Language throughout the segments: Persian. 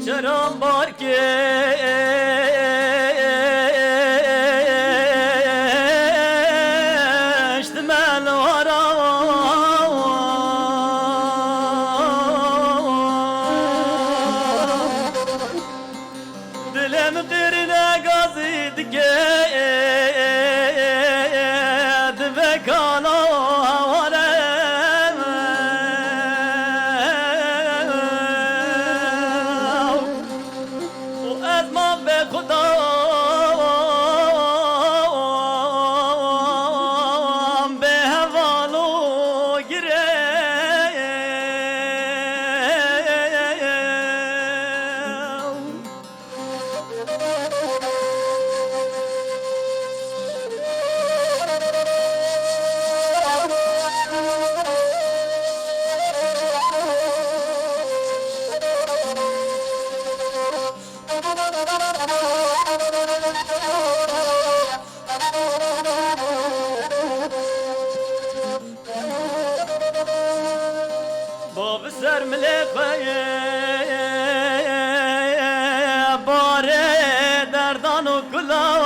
چرام بار کشت من دلم قرنا قصيد قيد بكانا وأزمان بخدا بهوالو باب سر ملخه باره دردان و کلا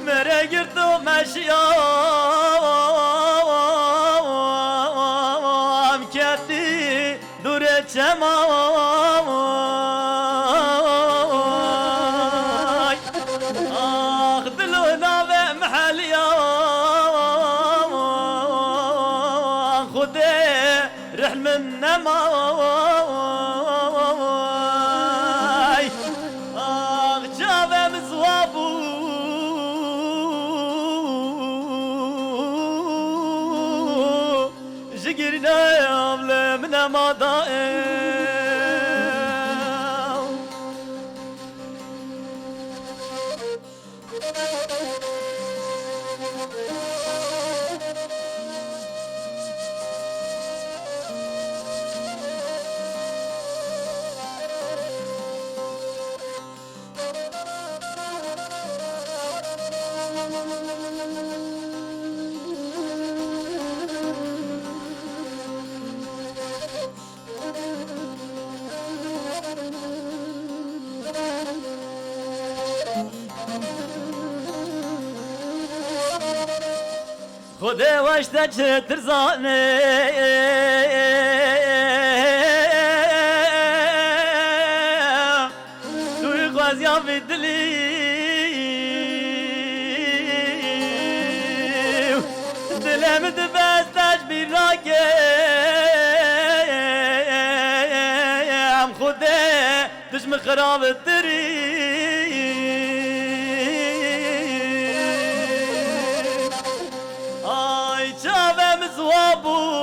مره گرد و مشیام کتی دور چمام آخ دلو ناوه محلیا خده رحل من نماي آخ جابه مزوابو جگرنا يامله من مضائم خدا واشتا چتر زانه توی خوازیان بی دلی دلم دبستش بی راگم خدا دشم خراب تری چاوم زوابو